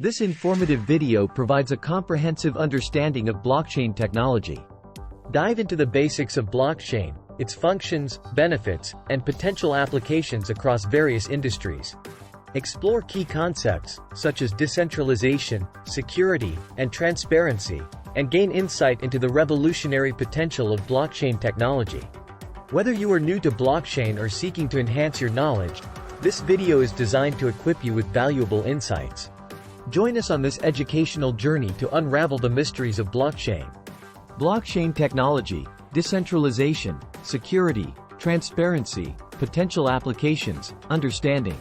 This informative video provides a comprehensive understanding of blockchain technology. Dive into the basics of blockchain, its functions, benefits, and potential applications across various industries. Explore key concepts, such as decentralization, security, and transparency, and gain insight into the revolutionary potential of blockchain technology. Whether you are new to blockchain or seeking to enhance your knowledge, this video is designed to equip you with valuable insights. Join us on this educational journey to unravel the mysteries of blockchain. Blockchain technology, decentralization, security, transparency, potential applications, understanding.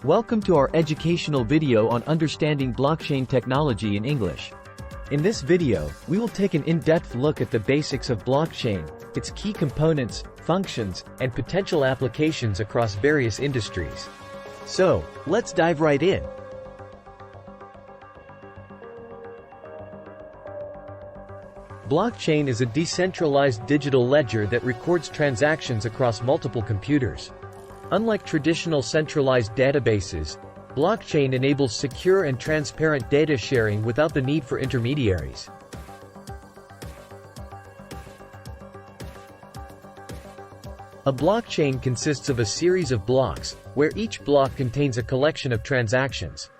Welcome to our educational video on understanding blockchain technology in English. In this video, we will take an in-depth look at the basics of blockchain, its key components, functions, and potential applications across various industries. So, let's dive right in. Blockchain is a decentralized digital ledger that records transactions across multiple computers. Unlike traditional centralized databases, blockchain enables secure and transparent data sharing without the need for intermediaries. A blockchain consists of a series of blocks, where each block contains a collection of transactions.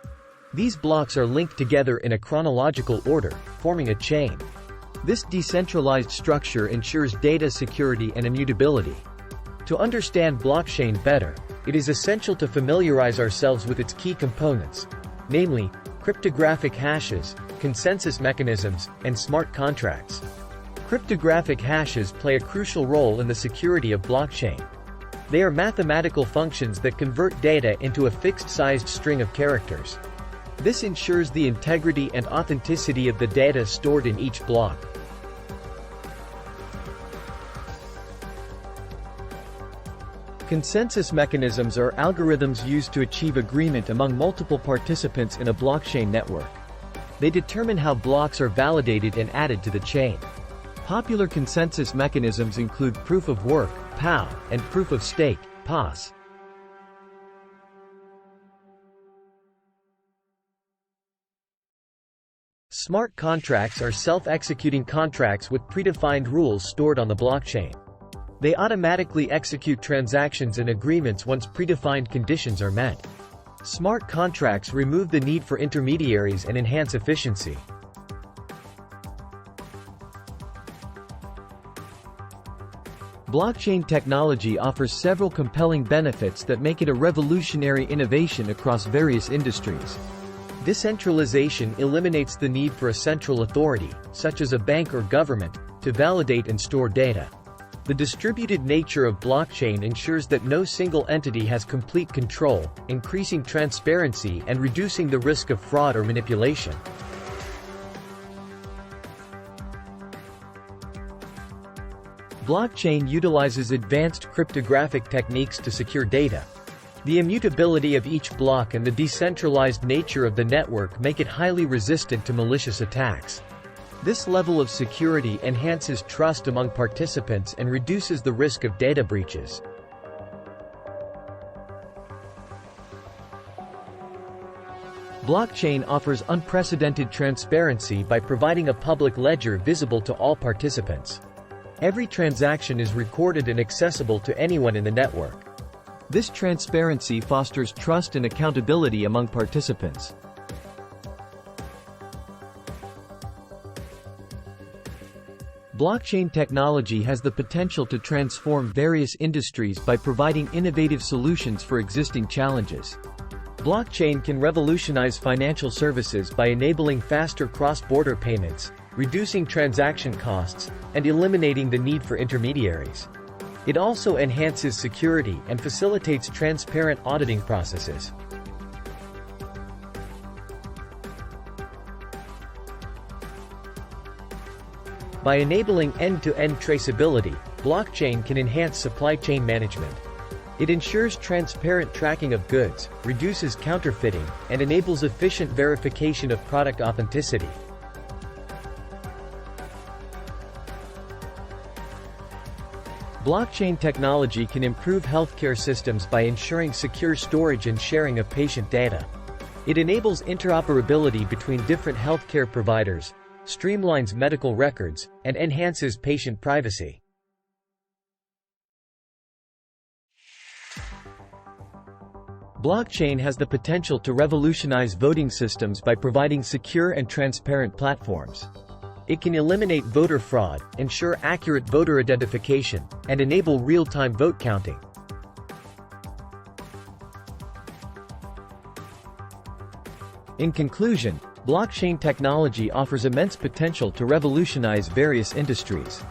These blocks are linked together in a chronological order, forming a chain. This decentralized structure ensures data security and immutability. To understand blockchain better, it is essential to familiarize ourselves with its key components, namely, cryptographic hashes, consensus mechanisms, and smart contracts. Cryptographic hashes play a crucial role in the security of blockchain. They are mathematical functions that convert data into a fixed-sized string of characters. This ensures the integrity and authenticity of the data stored in each block. Consensus mechanisms are algorithms used to achieve agreement among multiple participants in a blockchain network. They determine how blocks are validated and added to the chain. Popular consensus mechanisms include proof of work, POW, and proof of stake, POS. Smart contracts are self-executing contracts with predefined rules stored on the blockchain. They automatically execute transactions and agreements once predefined conditions are met. Smart contracts remove the need for intermediaries and enhance efficiency. Blockchain technology offers several compelling benefits that make it a revolutionary innovation across various industries. Decentralization eliminates the need for a central authority, such as a bank or government, to validate and store data. The distributed nature of blockchain ensures that no single entity has complete control, increasing transparency and reducing the risk of fraud or manipulation. Blockchain utilizes advanced cryptographic techniques to secure data. The immutability of each block and the decentralized nature of the network make it highly resistant to malicious attacks. This level of security enhances trust among participants and reduces the risk of data breaches. Blockchain offers unprecedented transparency by providing a public ledger visible to all participants. Every transaction is recorded and accessible to anyone in the network. This transparency fosters trust and accountability among participants. Blockchain technology has the potential to transform various industries by providing innovative solutions for existing challenges. Blockchain can revolutionize financial services by enabling faster cross-border payments, reducing transaction costs, and eliminating the need for intermediaries. It also enhances security and facilitates transparent auditing processes. By enabling end-to-end traceability, blockchain can enhance supply chain management. It ensures transparent tracking of goods, reduces counterfeiting, and enables efficient verification of product Blockchain technology can improve healthcare systems by ensuring secure storage and sharing of patient data. It enables interoperability between different healthcare providers, streamlines medical records, and enhances patient privacy. Blockchain has the potential to revolutionize voting systems by providing secure and transparent platforms. It can eliminate voter fraud, ensure accurate voter identification, and enable real-time vote counting. In conclusion, blockchain technology offers immense potential to revolutionize various industries.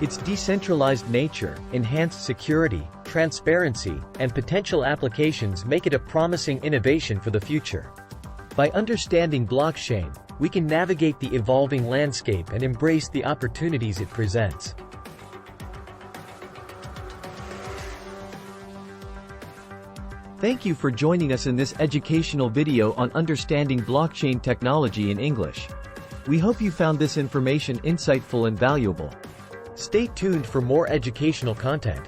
Its decentralized nature, enhanced security, transparency, and potential applications make it a promising innovation for the future. By understanding blockchain, we can navigate the evolving landscape and embrace the opportunities it presents. Thank you for joining us in this educational video on understanding blockchain technology in English. We hope you found this information insightful and valuable. Stay tuned for more educational content.